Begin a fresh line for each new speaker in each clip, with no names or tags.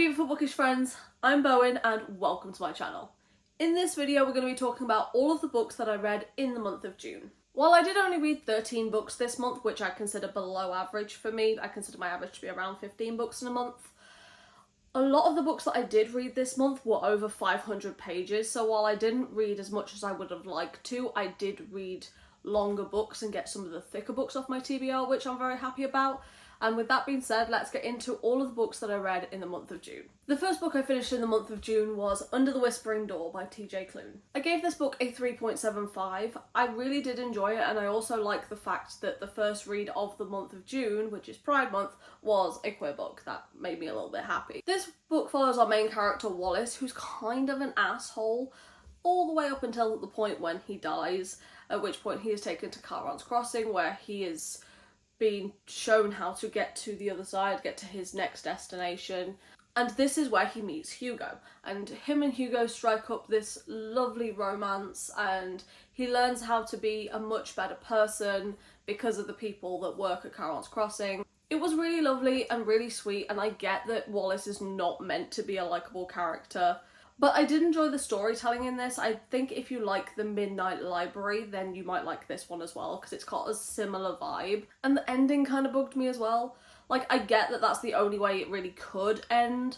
beautiful bookish friends, I'm Bowen and welcome to my channel. In this video we're going to be talking about all of the books that I read in the month of June. While I did only read 13 books this month, which I consider below average for me, I consider my average to be around 15 books in a month, a lot of the books that I did read this month were over 500 pages, so while I didn't read as much as I would have liked to, I did read longer books and get some of the thicker books off my TBR, which I'm very happy about. And with that being said, let's get into all of the books that I read in the month of June. The first book I finished in the month of June was Under the Whispering Door by TJ Klune. I gave this book a 3.75. I really did enjoy it, and I also like the fact that the first read of the month of June, which is Pride Month, was a queer book. That made me a little bit happy. This book follows our main character Wallace, who's kind of an asshole all the way up until the point when he dies, at which point he is taken to Charon's Crossing, where he is being shown how to get to the other side, get to his next destination. And this is where he meets Hugo. And him and Hugo strike up this lovely romance, and he learns how to be a much better person because of the people that work at Charon's Crossing. It was really lovely and really sweet, and I get that Wallace is not meant to be a likeable character, but I did enjoy the storytelling in this. I think if you like The Midnight Library, then you might like this one as well, because it's got a similar vibe. And the ending kind of bugged me as well. Like, I get that that's the only way it really could end,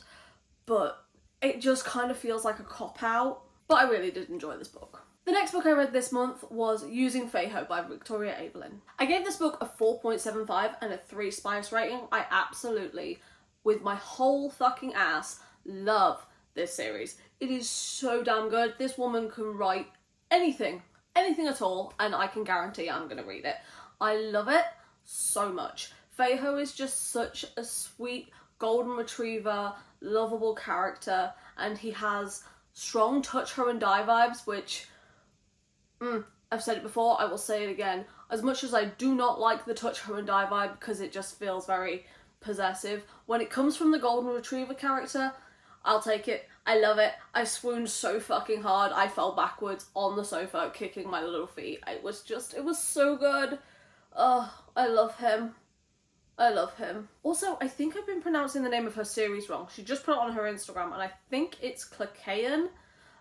but it just kind of feels like a cop-out. But I really did enjoy this book. The next book I read this month was Using Feiho by Victoria Evelyn. I gave this book a 4.75 and a 3 Spice rating. I absolutely, with my whole fucking ass, love this series. It is so damn good. This woman can write anything at all, and I can guarantee I'm gonna read it. I love it so much. Feiho is just such a sweet golden retriever, lovable character, and he has strong touch her and die vibes, which I've said it before, I will say it again. As much as I do not like the touch her and die vibe because it just feels very possessive, when it comes from the golden retriever character, I'll take it. I love it. I swooned so fucking hard. I fell backwards on the sofa, kicking my little feet. It was so good. Oh, I love him. I love him. Also, I think I've been pronouncing the name of her series wrong. She just put it on her Instagram, and I think it's Clakayan,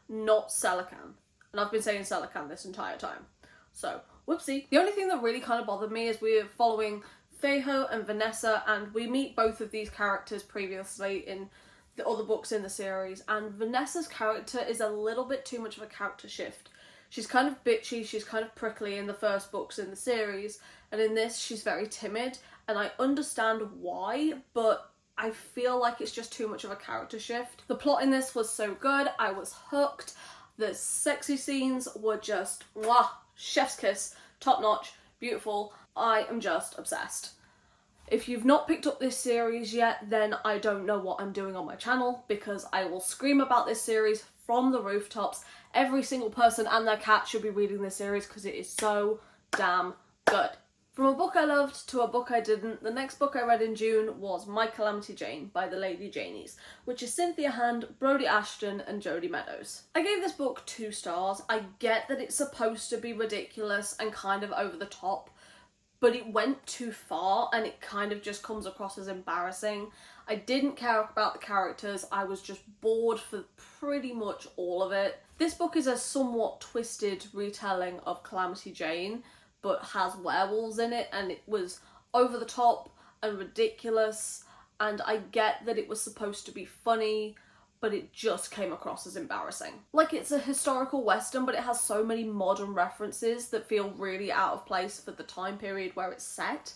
not Selacan. And I've been saying Selacan this entire time. So, whoopsie. The only thing that really kind of bothered me is we're following Feiho and Vanessa, and we meet both of these characters previously in the other books in the series, and Vanessa's character is a little bit too much of a character shift. She's kind of bitchy, she's kind of prickly in the first books in the series, and in this she's very timid, and I understand why, but I feel like it's just too much of a character shift. The plot in this was so good, I was hooked. The sexy scenes were just, mwah, chef's kiss, top notch, beautiful. I am just obsessed. If you've not picked up this series yet, then I don't know what I'm doing on my channel, because I will scream about this series from the rooftops. Every single person and their cat should be reading this series because it is so damn good. From a book I loved to a book I didn't, the next book I read in June was My Calamity Jane by the Lady Janies, which is Cynthia Hand, Brody Ashton and Jodie Meadows. I gave this book 2 stars. I get that it's supposed to be ridiculous and kind of over the top, but it went too far and it kind of just comes across as embarrassing. I didn't care about the characters, I was just bored for pretty much all of it. This book is a somewhat twisted retelling of Calamity Jane, but has werewolves in it, and it was over the top and ridiculous, and I get that it was supposed to be funny, but it just came across as embarrassing. Like, it's a historical western, but it has so many modern references that feel really out of place for the time period where it's set.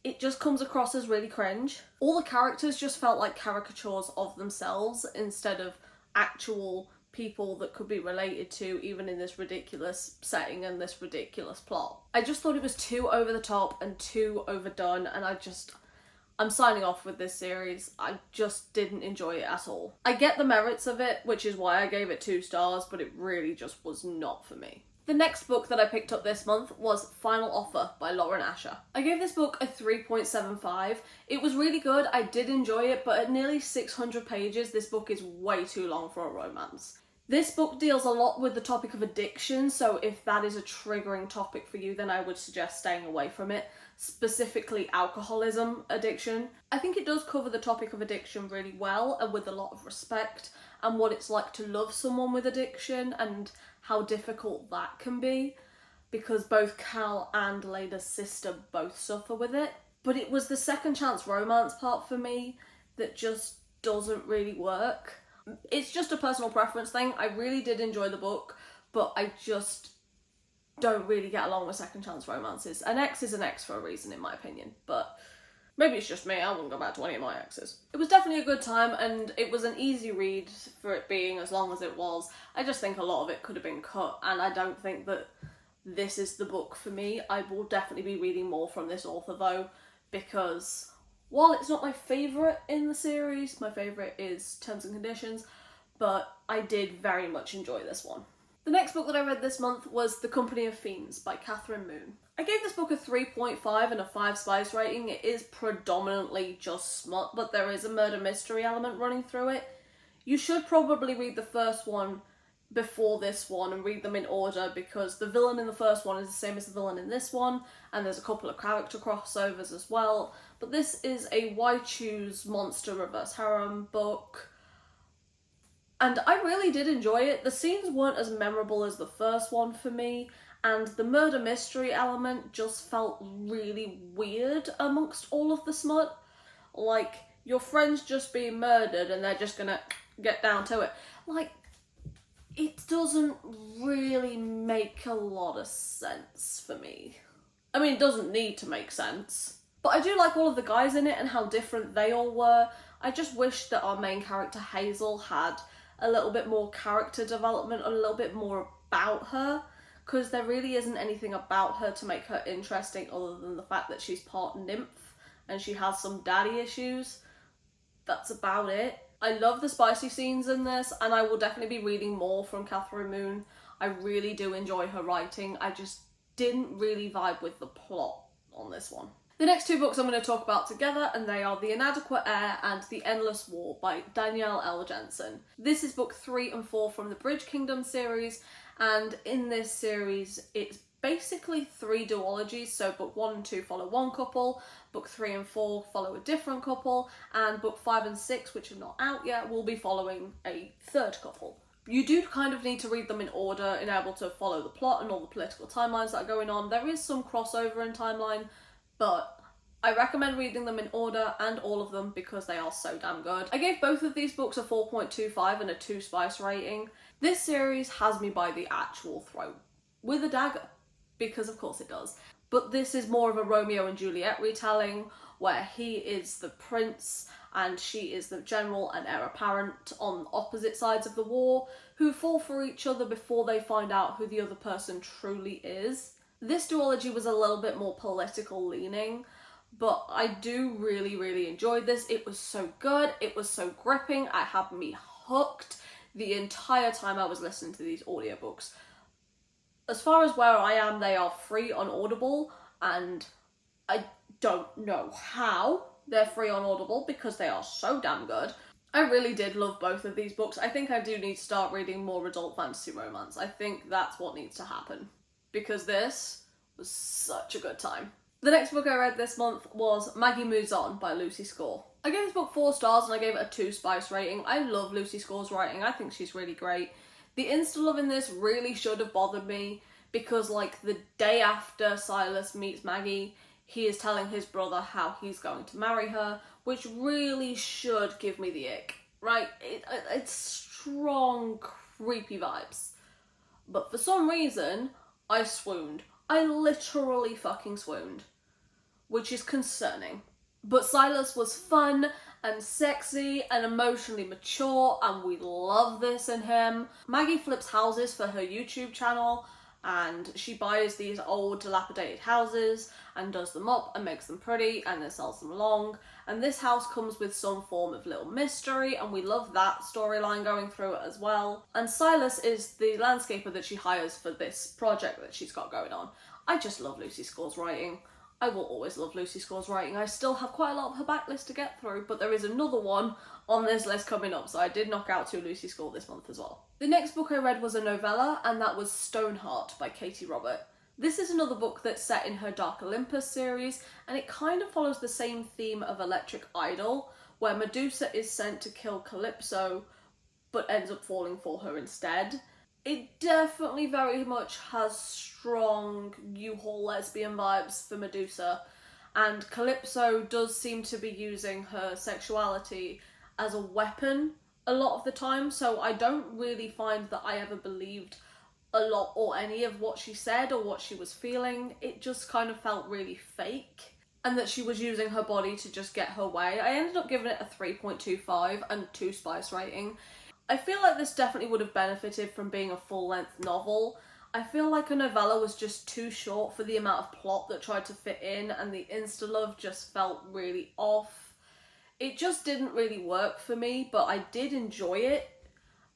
It just comes across as really cringe. All the characters just felt like caricatures of themselves instead of actual people that could be related to, even in this ridiculous setting and this ridiculous plot. I just thought it was too over the top and too overdone, and I'm signing off with this series. I just didn't enjoy it at all. I get the merits of it, which is why I gave it 2 stars, but it really just was not for me. The next book that I picked up this month was Final Offer by Lauren Asher. I gave this book a 3.75. It was really good, I did enjoy it, but at nearly 600 pages, this book is way too long for a romance. This book deals a lot with the topic of addiction, so if that is a triggering topic for you, then I would suggest staying away from it. specifically alcoholism addiction. I think it does cover the topic of addiction really well and with a lot of respect, and what it's like to love someone with addiction and how difficult that can be, because both Cal and Lena's sister both suffer with it. But it was the second chance romance part for me that just doesn't really work. It's just a personal preference thing. I really did enjoy the book, but I just don't really get along with second chance romances. An ex is an ex for a reason, in my opinion, but maybe it's just me. I wouldn't go back to any of my exes. It was definitely a good time, and it was an easy read for it being as long as it was. I just think a lot of it could have been cut, and I don't think that this is the book for me. I will definitely be reading more from this author though, because while it's not my favourite in the series, my favourite is Terms and Conditions, but I did very much enjoy this one. The next book that I read this month was The Company of Fiends by Catherine Moon. I gave this book a 3.5 and a 5 spice rating. It is predominantly just smut, but there is a murder mystery element running through it. You should probably read the first one before this one and read them in order, because the villain in the first one is the same as the villain in this one, and there's a couple of character crossovers as well. But this is a Why Choose Monster Reverse Harem book, and I really did enjoy it. The scenes weren't as memorable as the first one for me, and the murder mystery element just felt really weird amongst all of the smut. Like, your friend's just being murdered and they're just gonna get down to it. Like, it doesn't really make a lot of sense for me. I mean, it doesn't need to make sense. But I do like all of the guys in it and how different they all were. I just wish that our main character Hazel had a little bit more character development, a little bit more about her, because there really isn't anything about her to make her interesting other than the fact that she's part nymph and she has some daddy issues. That's about it. I love the spicy scenes in this, and I will definitely be reading more from Catherine Moon. I really do enjoy her writing. I just didn't really vibe with the plot on this one. The next two books I'm going to talk about together, and they are The Inadequate Heir and The Endless War by Danielle L. Jensen. This is book 3 and 4 from the Bridge Kingdom series, and in this series it's basically 3 duologies, so book 1 and 2 follow one couple, book 3 and 4 follow a different couple, and book 5 and 6, which are not out yet, will be following a third couple. You do kind of need to read them in order in able to follow the plot and all the political timelines that are going on. There is some crossover in timeline, but I recommend reading them in order, and all of them, because they are so damn good. I gave both of these books a 4.25 and a 2 spice rating. This series has me by the actual throat, with a dagger, because of course it does. But this is more of a Romeo and Juliet retelling, where he is the prince and she is the general and heir apparent on opposite sides of the war, who fall for each other before they find out who the other person truly is. This duology was a little bit more political leaning, but I do really enjoy this. It was so good, it was so gripping, it had me hooked the entire time I was listening to these audiobooks. As far as where I am, they are free on Audible, and I don't know how they're free on Audible because they are so damn good. I really did love both of these books. I think I do need to start reading more adult fantasy romance. I think that's what needs to happen, because this was such a good time. The next book I read this month was Maggie Moves On by Lucy Score. I gave this book 4 stars and I gave it a 2 spice rating. I love Lucy Score's writing. I think she's really great. The insta-love in this really should have bothered me, because like the day after Silas meets Maggie, he is telling his brother how he's going to marry her, which really should give me the ick, right? It's strong, creepy vibes. But for some reason, I swooned. I literally fucking swooned, which is concerning. But Silas was fun and sexy and emotionally mature, and we love this in him. Maggie flips houses for her YouTube channel, and she buys these old dilapidated houses and does them up and makes them pretty and then sells them along. And this house comes with some form of little mystery, and we love that storyline going through it as well. And Silas is the landscaper that she hires for this project that she's got going on. I just love Lucy Score's writing. I will always love Lucy Score's writing. I still have quite a lot of her backlist to get through, but there is another one on this list coming up, so I did knock out 2 Lucy Score this month as well. The next book I read was a novella, and that was Stoneheart by Katie Robert. This is another book that's set in her Dark Olympus series, and it kind of follows the same theme of Electric Idol, where Medusa is sent to kill Calypso, but ends up falling for her instead. It definitely very much has strong U-Haul lesbian vibes for Medusa, and Calypso does seem to be using her sexuality as a weapon a lot of the time, so I don't really find that I ever believed a lot or any of what she said or what she was feeling. It just kind of felt really fake, and that she was using her body to just get her way. I ended up giving it a 3.25 and 2 spice rating. I feel like this definitely would have benefited from being a full-length novel. I feel like a novella was just too short for the amount of plot that tried to fit in, and the insta-love just felt really off. It just didn't really work for me, but I did enjoy it.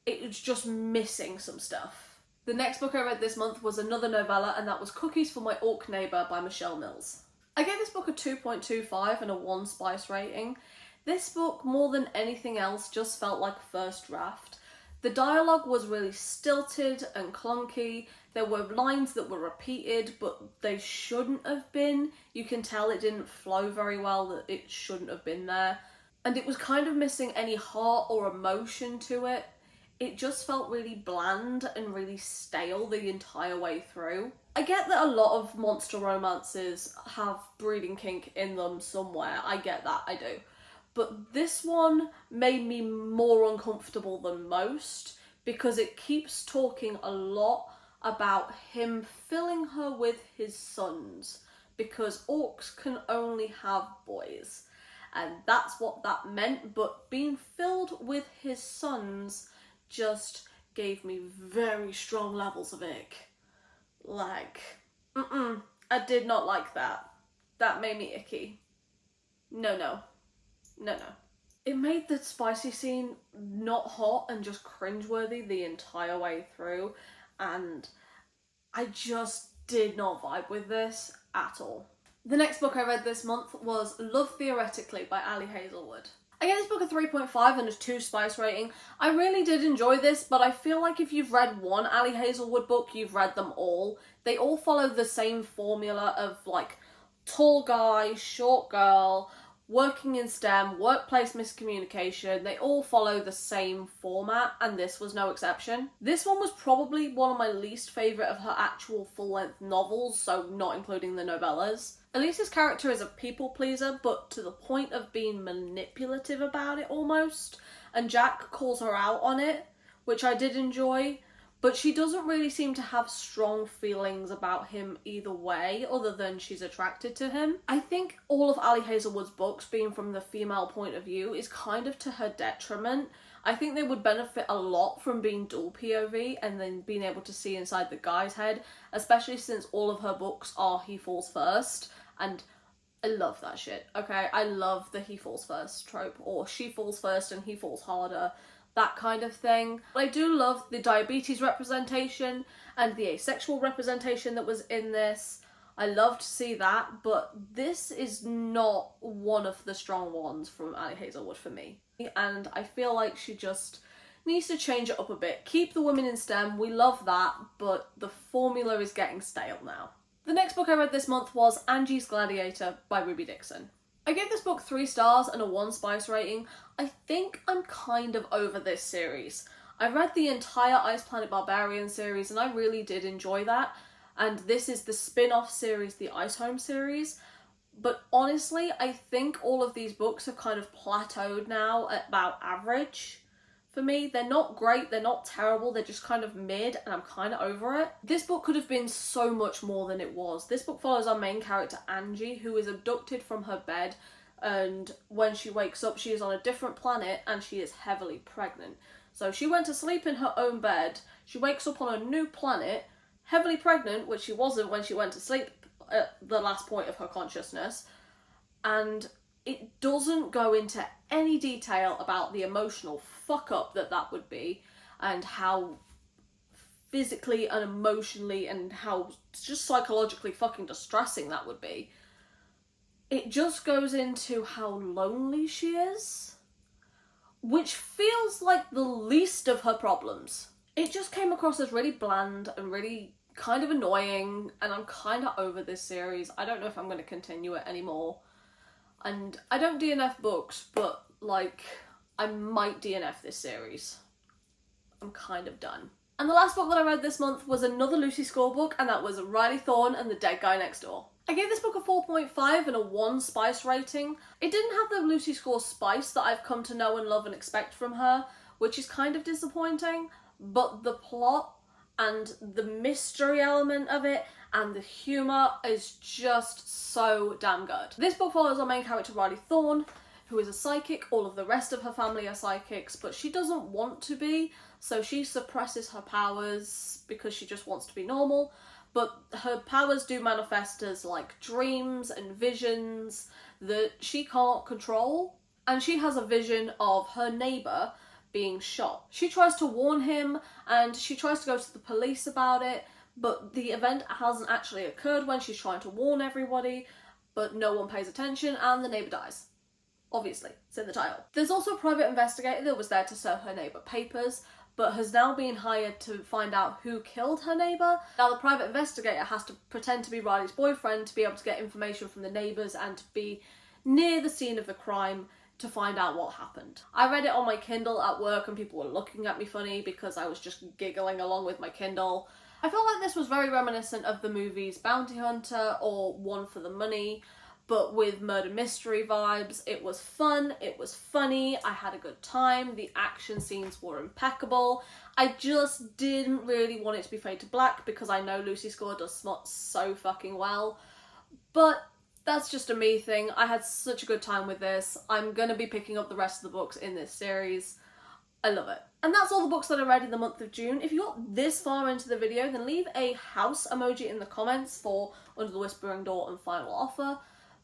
It was just missing some stuff. The next book I read this month was another novella, and that was Cookies for My Orc Neighbour by Michelle Mills. I gave this book a 2.25 and a 1 spice rating. This book, more than anything else, just felt like first draft. The dialogue was really stilted and clunky. There were lines that were repeated, but they shouldn't have been. You can tell it didn't flow very well, that it shouldn't have been there. And it was kind of missing any heart or emotion to it. It just felt really bland and really stale the entire way through. I get that a lot of monster romances have breeding kink in them somewhere. I get that, I do. But this one made me more uncomfortable than most, because it keeps talking a lot about him filling her with his sons, because orcs can only have boys. And that's what that meant, but being filled with his sons just gave me very strong levels of ick. Like, I did not like that. That made me icky. No. It made the spicy scene not hot and just cringeworthy the entire way through, and I just did not vibe with this at all. The next book I read this month was Love Theoretically by Ali Hazelwood. I gave this book a 3.5 and a 2 spice rating. I really did enjoy this, but I feel like if you've read one Ali Hazelwood book, you've read them all. They all follow the same formula of like tall guy, short girl, working in STEM, workplace miscommunication. They all follow the same format, and this was no exception. This one was probably one of my least favourite of her actual full-length novels, so not including the novellas. Elise's character is a people pleaser, but to the point of being manipulative about it almost, and Jack calls her out on it, which I did enjoy, but she doesn't really seem to have strong feelings about him either way, other than she's attracted to him. I think all of Ali Hazelwood's books being from the female point of view is kind of to her detriment. I think they would benefit a lot from being dual POV and then being able to see inside the guy's head, especially since all of her books are he falls first, and I love that shit, okay? I love the he falls first trope, or she falls first and he falls harder, that kind of thing. I do love the diabetes representation and the asexual representation that was in this. I love to see that, but this is not one of the strong ones from Ali Hazelwood for me. And I feel like she just needs to change it up a bit. Keep the women in STEM, we love that, but the formula is getting stale now. The next book I read this month was Angie's Gladiator by Ruby Dixon. I gave this book 3 stars and a 1 spice rating. I think I'm kind of over this series. I read the entire Ice Planet Barbarian series and I really did enjoy that. And this is the spin-off series, the Ice Home series. But honestly, I think all of these books have kind of plateaued now at about average. For me, they're not great, they're not terrible, they're just kind of mid, and I'm kind of over it. This book could have been so much more than it was. This book follows our main character, Angie, who is abducted from her bed, and when she wakes up, she is on a different planet, and she is heavily pregnant. So she went to sleep in her own bed, she wakes up on a new planet, heavily pregnant, which she wasn't when she went to sleep at the last point of her consciousness, and it doesn't go into any detail about the emotional fuck up that would be, and how physically and emotionally and how just psychologically fucking distressing that would be. It just goes into how lonely she is, which feels like the least of her problems. It just came across as really bland and really kind of annoying, and I'm kind of over this series. I don't know if I'm going to continue it anymore. And I don't DNF books, but like, I might DNF this series. I'm kind of done. And the last book that I read this month was another Lucy Score book, and that was Riley Thorne and the Dead Guy Next Door. I gave this book a 4.5 and a 1 spice rating. It didn't have the Lucy Score spice that I've come to know and love and expect from her, which is kind of disappointing, but the plot and the mystery element of it and the humour is just so damn good. This book follows our main character Riley Thorne, who is a psychic. All of the rest of her family are psychics, but she doesn't want to be, so she suppresses her powers because she just wants to be normal. But her powers do manifest as like dreams and visions that she can't control. And she has a vision of her neighbour being shot. She tries to warn him and she tries to go to the police about it, but the event hasn't actually occurred when she's trying to warn everybody, but no one pays attention and the neighbour dies. Obviously, it's in the title. There's also a private investigator that was there to serve her neighbour papers, but has now been hired to find out who killed her neighbour. Now the private investigator has to pretend to be Riley's boyfriend to be able to get information from the neighbours and to be near the scene of the crime to find out what happened. I read it on my Kindle at work and people were looking at me funny because I was just giggling along with my Kindle. I felt like this was very reminiscent of the movies Bounty Hunter or One for the Money, but with murder mystery vibes. It was fun, it was funny, I had a good time, the action scenes were impeccable. I just didn't really want it to be Fade to Black because I know Lucy Score does smut so fucking well, but that's just a me thing. I had such a good time with this. I'm gonna be picking up the rest of the books in this series. I love it. And that's all the books that I read in the month of June. If you got this far into the video, then leave a house emoji in the comments for Under the Whispering Door and Final Offer.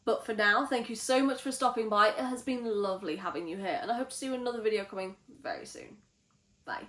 But for now, thank you so much for stopping by. It has been lovely having you here, and I hope to see you in another video coming very soon. Bye.